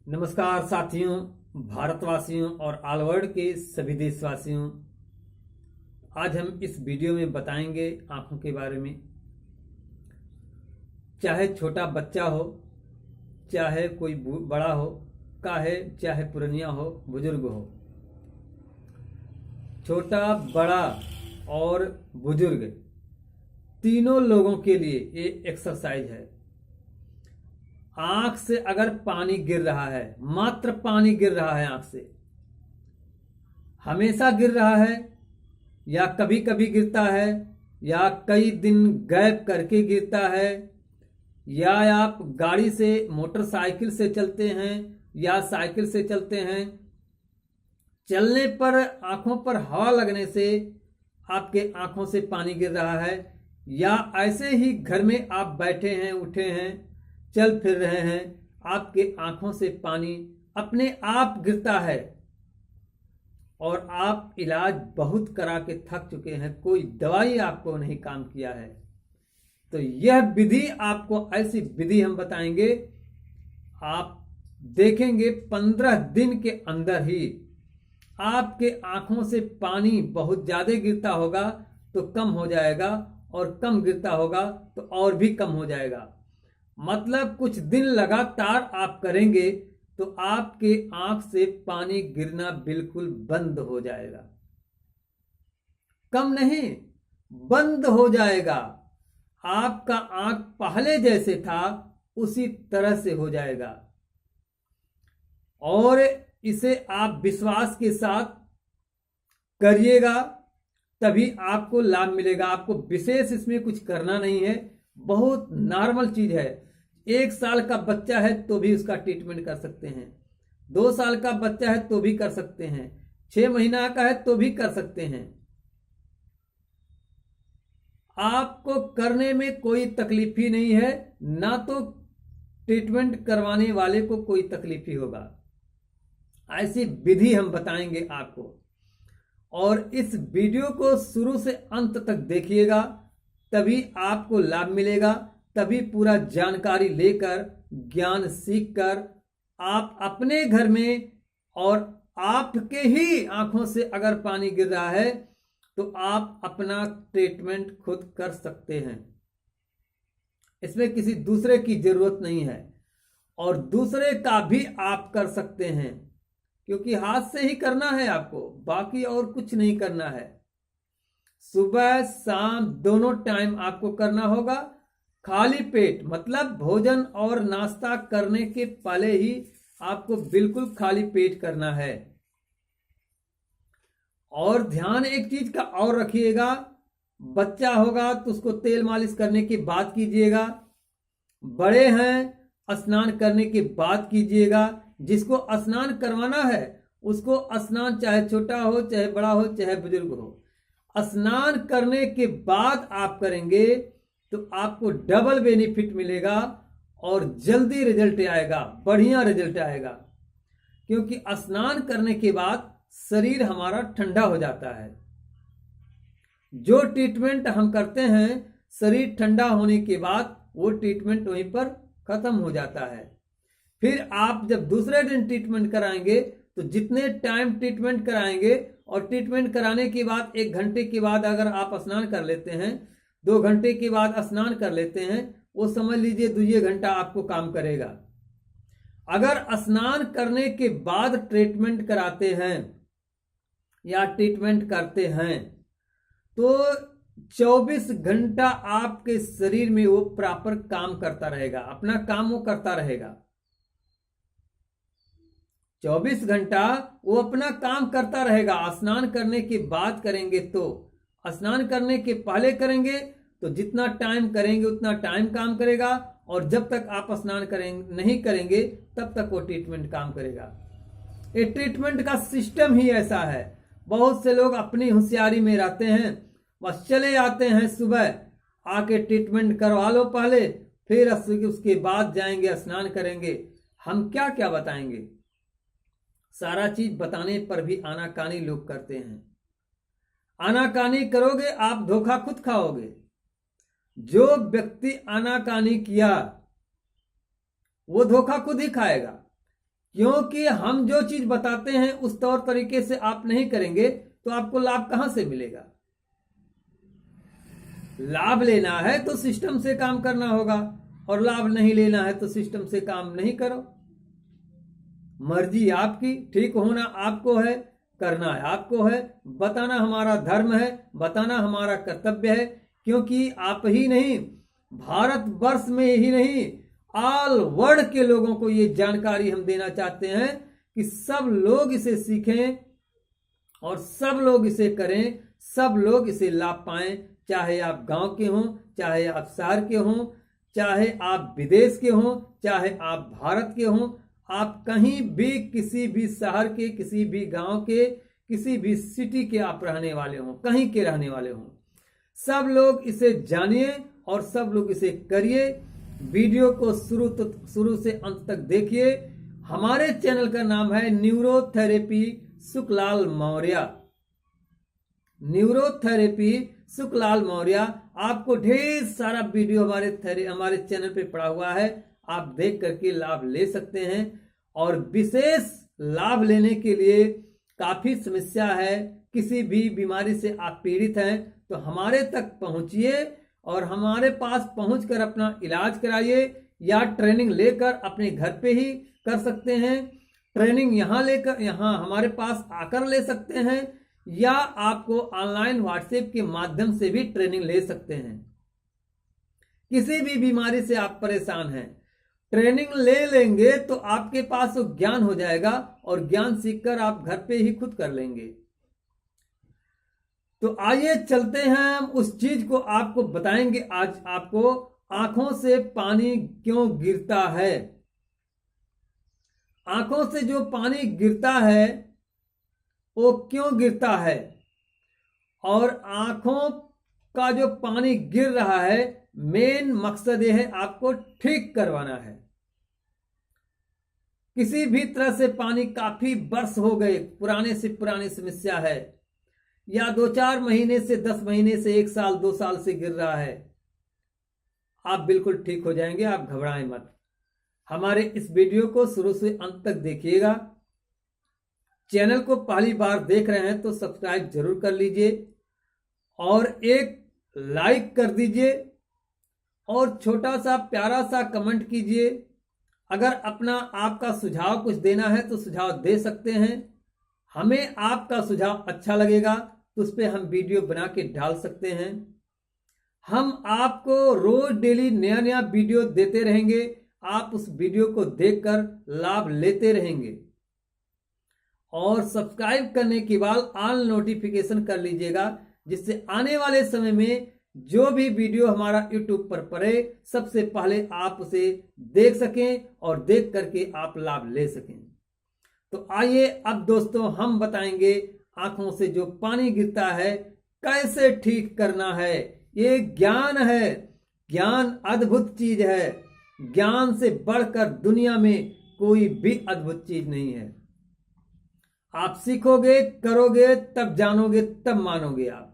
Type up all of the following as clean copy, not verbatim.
नमस्कार साथियों, भारतवासियों और ऑल वर्ल्ड के सभी देशवासियों। आज हम इस वीडियो में बताएंगे आंखों के बारे में। चाहे छोटा बच्चा हो, चाहे कोई बड़ा हो, चाहे पुरनिया हो, बुजुर्ग हो, छोटा बड़ा और बुजुर्ग तीनों लोगों के लिए ये एक्सरसाइज है। आंख से अगर पानी गिर रहा है, मात्र पानी गिर रहा है आंख से, हमेशा गिर रहा है या कभी कभी गिरता है या कई दिन गैप करके गिरता है, या आप गाड़ी से मोटरसाइकिल से चलते हैं या साइकिल से चलते हैं, चलने पर आंखों पर हवा लगने से आपके आंखों से पानी गिर रहा है, या ऐसे ही घर में आप बैठे हैं, उठे हैं, चल फिर रहे हैं, आपके आंखों से पानी अपने आप गिरता है और आप इलाज बहुत करा के थक चुके हैं, कोई दवाई आपको नहीं काम किया है। तो यह विधि आपको, ऐसी विधि हम बताएंगे, आप देखेंगे 15 दिन के अंदर ही आपके आंखों से पानी बहुत ज्यादा गिरता होगा तो कम हो जाएगा, और कम गिरता होगा तो और भी कम हो जाएगा। मतलब कुछ दिन लगातार आप करेंगे तो आपके आंख से पानी गिरना बिल्कुल बंद हो जाएगा। कम नहीं, बंद हो जाएगा। आपका आंख पहले जैसे था उसी तरह से हो जाएगा। और इसे आप विश्वास के साथ करिएगा, तभी आपको लाभ मिलेगा। आपको विशेष इसमें कुछ करना नहीं है, बहुत नॉर्मल चीज है। 1 साल का बच्चा है तो भी उसका ट्रीटमेंट कर सकते हैं, 2 साल का बच्चा है तो भी कर सकते हैं, 6 महीना का है तो भी कर सकते हैं। आपको करने में कोई तकलीफ ही नहीं है, ना तो ट्रीटमेंट करवाने वाले को कोई तकलीफ ही होगा। ऐसी विधि हम बताएंगे आपको, और इस वीडियो को शुरू से अंत तक देखिएगा, तभी आपको लाभ मिलेगा। तभी पूरा जानकारी लेकर, ज्ञान सीखकर आप अपने घर में, और आपके ही आंखों से अगर पानी गिर रहा है तो आप अपना ट्रीटमेंट खुद कर सकते हैं। इसमें किसी दूसरे की जरूरत नहीं है, और दूसरे का भी आप कर सकते हैं, क्योंकि हाथ से ही करना है आपको, बाकी और कुछ नहीं करना है। सुबह शाम दोनों टाइम आपको करना होगा। खाली पेट, मतलब भोजन और नाश्ता करने के पहले ही आपको बिल्कुल खाली पेट करना है। और ध्यान एक चीज का और रखिएगा, बच्चा होगा तो उसको तेल मालिश करने के बाद कीजिएगा, बड़े हैं स्नान करने के बाद कीजिएगा। जिसको स्नान करवाना है उसको स्नान, चाहे छोटा हो, चाहे बड़ा हो, चाहे बुजुर्ग हो, स्नान करने के बाद आप करेंगे तो आपको डबल बेनिफिट मिलेगा और जल्दी रिजल्ट आएगा, बढ़िया रिजल्ट आएगा। क्योंकि स्नान करने के बाद शरीर हमारा ठंडा हो जाता है। जो ट्रीटमेंट हम करते हैं, शरीर ठंडा होने के बाद वो ट्रीटमेंट वहीं पर खत्म हो जाता है। फिर आप जब दूसरे दिन ट्रीटमेंट कराएंगे तो जितने टाइम ट्रीटमेंट कराएंगे, और ट्रीटमेंट कराने के बाद 1 घंटे के बाद अगर आप स्नान कर लेते हैं, 2 घंटे के बाद स्नान कर लेते हैं, वो समझ लीजिए 2 घंटा आपको काम करेगा। अगर स्नान करने के बाद ट्रीटमेंट कराते हैं या ट्रीटमेंट करते हैं तो 24 घंटा आपके शरीर में वो प्रॉपर काम करता रहेगा, अपना काम वो करता रहेगा। 24 घंटा वो अपना काम करता रहेगा। स्नान करने के बाद करेंगे तो, स्नान करने के पहले करेंगे तो जितना टाइम करेंगे उतना टाइम काम करेगा, और जब तक आप स्नान करेंगे नहीं करेंगे तब तक वो ट्रीटमेंट काम करेगा। ये ट्रीटमेंट का सिस्टम ही ऐसा है। बहुत से लोग अपनी होशियारी में रहते हैं, बस चले आते हैं, सुबह आके ट्रीटमेंट करवा लो पहले, फिर उसके बाद जाएंगे स्नान करेंगे। हम क्या क्या बताएंगे, सारा चीज बताने पर भी आनाकानी लोग करते हैं। आनाकानी करोगे आप धोखा खुद खाओगे। जो व्यक्ति आनाकानी किया वो धोखा खुद ही खाएगा। क्योंकि हम जो चीज बताते हैं उस तौर तरीके से आप नहीं करेंगे तो आपको लाभ कहां से मिलेगा। लाभ लेना है तो सिस्टम से काम करना होगा, और लाभ नहीं लेना है तो सिस्टम से काम नहीं करो। मर्जी आपकी, ठीक होना आपको है, करना है आपको है, बताना हमारा धर्म है, बताना हमारा कर्तव्य है। क्योंकि आप ही नहीं, भारत वर्ष में ही नहीं, ऑल वर्ल्ड के लोगों को ये जानकारी हम देना चाहते हैं कि सब लोग इसे सीखें और सब लोग इसे करें, सब लोग इसे लाभ पाएं। चाहे आप गांव के हों, चाहे आप शहर के हों, चाहे आप विदेश के हों, चाहे आप भारत के हों, आप कहीं भी, किसी भी शहर के, किसी भी गांव के, किसी भी सिटी के आप रहने वाले हों, कहीं के रहने वाले हों, सब लोग इसे जानिए और सब लोग इसे करिए। वीडियो को शुरू से अंत तक देखिए। हमारे चैनल का नाम है न्यूरोथेरेपी सुखलाल मौर्य। न्यूरोथेरेपी सुखलाल मौर्य। आपको ढेर सारा वीडियो हमारे चैनल पे पड़ा हुआ है, आप देख करके लाभ ले सकते हैं। और विशेष लाभ लेने के लिए काफी समस्या है, किसी भी बीमारी से आप पीड़ित हैं तो हमारे तक पहुंचिए और हमारे पास पहुंचकर अपना इलाज कराइए, या ट्रेनिंग लेकर अपने घर पे ही कर सकते हैं। ट्रेनिंग यहाँ हमारे पास आकर ले सकते हैं, या आपको ऑनलाइन व्हाट्सएप के माध्यम से भी ट्रेनिंग ले सकते हैं। किसी भी बीमारी से आप परेशान हैं, ट्रेनिंग ले लेंगे तो आपके पास वो ज्ञान हो जाएगा और ज्ञान सीखकर आप घर पे ही खुद कर लेंगे। तो आइए चलते हैं, हम उस चीज को आपको बताएंगे आज। आपको आंखों से पानी क्यों गिरता है। आंखों से जो पानी गिरता है वो क्यों गिरता है, और आंखों का जो पानी गिर रहा है, मेन मकसद यह है आपको ठीक करवाना है। किसी भी तरह से पानी काफी वर्ष हो गए, पुराने से पुरानी समस्या है, या 2-4 महीने से 10 महीने से 1 साल 2 साल से गिर रहा है, आप बिल्कुल ठीक हो जाएंगे। आप घबराएं मत। हमारे इस वीडियो को शुरू से अंत तक देखिएगा। चैनल को पहली बार देख रहे हैं तो सब्सक्राइब जरूर कर लीजिए और एक लाइक कर दीजिए और छोटा सा प्यारा सा कमेंट कीजिए। अगर अपना आपका सुझाव कुछ देना है तो सुझाव दे सकते हैं। हमें आपका सुझाव अच्छा लगेगा तो उस पर हम वीडियो बना के डाल सकते हैं। हम आपको रोज डेली नया नया वीडियो देते रहेंगे, आप उस वीडियो को देखकर लाभ लेते रहेंगे। और सब्सक्राइब करने के बाद ऑल नोटिफिकेशन कर लीजिएगा, जिससे आने वाले समय में जो भी वीडियो हमारा यूट्यूब पर पड़े सबसे पहले आप उसे देख सकें और देख करके आप लाभ ले सकें। तो आइए अब दोस्तों हम बताएंगे आंखों से जो पानी गिरता है कैसे ठीक करना है। ये ज्ञान है, ज्ञान अद्भुत चीज है। ज्ञान से बढ़कर दुनिया में कोई भी अद्भुत चीज नहीं है। आप सीखोगे, करोगे, तब जानोगे, तब मानोगे आप।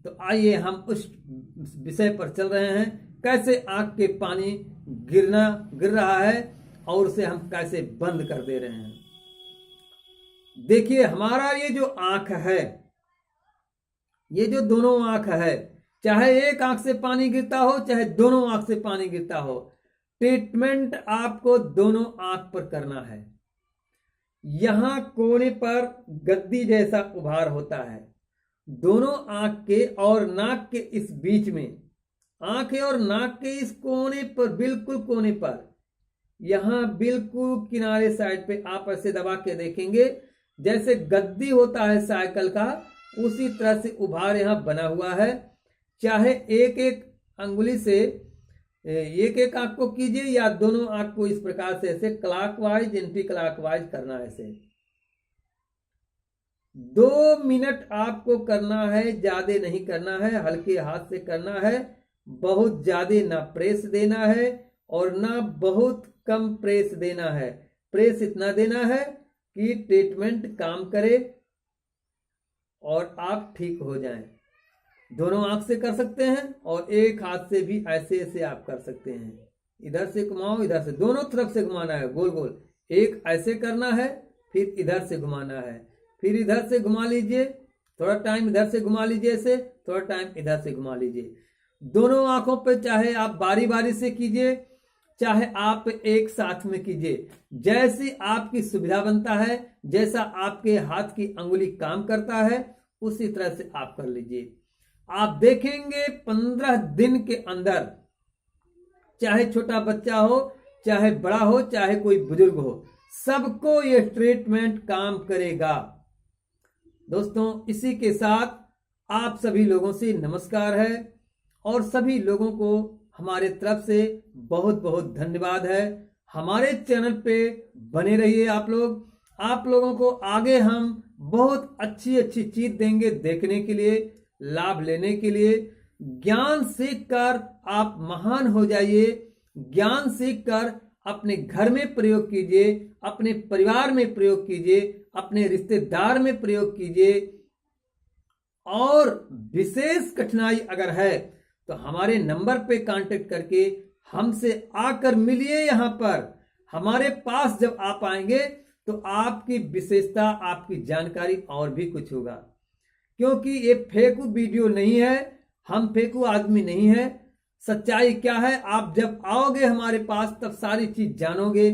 तो आइए हम उस विषय पर चल रहे हैं, कैसे आंख के पानी गिर रहा है और उसे हम कैसे बंद कर दे रहे हैं। देखिए हमारा ये जो आंख है, ये जो दोनों आंख है, चाहे एक आंख से पानी गिरता हो चाहे दोनों आंख से पानी गिरता हो, ट्रीटमेंट आपको दोनों आंख पर करना है। यहां कोने पर गद्दी जैसा उभार होता है, दोनों आंख के और नाक के इस बीच में, आंख और नाक के इस कोने पर, बिल्कुल कोने पर, यहां बिल्कुल किनारे साइड पे आप ऐसे दबा के देखेंगे जैसे गद्दी होता है साइकिल का, उसी तरह से उभार यहां बना हुआ है। चाहे एक एक अंगुली से एक एक आंख को कीजिए या दोनों आंख को इस प्रकार से ऐसे क्लॉकवाइज एंटी क्लॉकवाइज करना है। ऐसे 2 मिनट आपको करना है, ज्यादा नहीं करना है, हल्के हाथ से करना है। बहुत ज्यादा ना प्रेस देना है और ना बहुत कम प्रेस देना है। प्रेस इतना देना है कि ट्रीटमेंट काम करे और आप ठीक हो जाएं। दोनों आंख से कर सकते हैं और एक हाथ से भी ऐसे ऐसे आप कर सकते हैं। इधर से घुमाओ, इधर से, दोनों तरफ से घुमाना है, गोल गोल। एक ऐसे करना है, फिर इधर से घुमाना है, फिर इधर से घुमा लीजिए, थोड़ा टाइम इधर से घुमा लीजिए, ऐसे थोड़ा टाइम इधर से घुमा लीजिए। दोनों आंखों पे चाहे आप बारी बारी से कीजिए, चाहे आप एक साथ में कीजिए, जैसी आपकी सुविधा बनता है, जैसा आपके हाथ की अंगुली काम करता है, उसी तरह से आप कर लीजिए। आप देखेंगे 15 दिन के अंदर, चाहे छोटा बच्चा हो, चाहे बड़ा हो, चाहे कोई बुजुर्ग हो, सबको ये ट्रीटमेंट काम करेगा। दोस्तों, इसी के साथ आप सभी लोगों से नमस्कार है और सभी लोगों को हमारे तरफ से बहुत बहुत धन्यवाद है। हमारे चैनल पे बने रहिए आप लोग। आप लोगों को आगे हम बहुत अच्छी अच्छी चीज देंगे देखने के लिए, लाभ लेने के लिए। ज्ञान सीखकर आप महान हो जाइए। ज्ञान सीखकर अपने घर में प्रयोग कीजिए, अपने परिवार में प्रयोग कीजिए, अपने रिश्तेदार में प्रयोग कीजिए। और विशेष कठिनाई अगर है तो हमारे नंबर पे कांटेक्ट करके हमसे आकर मिलिए। यहाँ पर हमारे पास जब आप आएंगे तो आपकी विशेषता, आपकी जानकारी और भी कुछ होगा, क्योंकि ये फेकू वीडियो नहीं है, हम फेकू आदमी नहीं है। सच्चाई क्या है, आप जब आओगे हमारे पास तब सारी चीज जानोगे।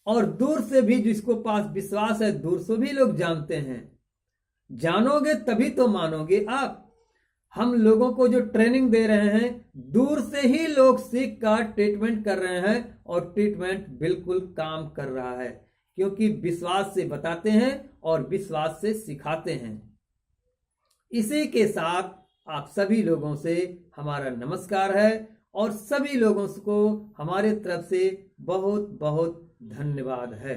और दूर से भी जिसको पास विश्वास है, दूर से भी लोग जानते हैं। जानोगे तभी तो मानोगे आप। हम लोगों को जो ट्रेनिंग दे रहे हैं, दूर से ही लोग सीख कर ट्रीटमेंट कर रहे हैं और ट्रीटमेंट बिल्कुल काम कर रहा है, क्योंकि विश्वास से बताते हैं और विश्वास से सिखाते हैं। इसी के साथ आप सभी लोगों से हमारा नमस्कार है और सभी लोगों को हमारे तरफ से बहुत बहुत धन्यवाद है।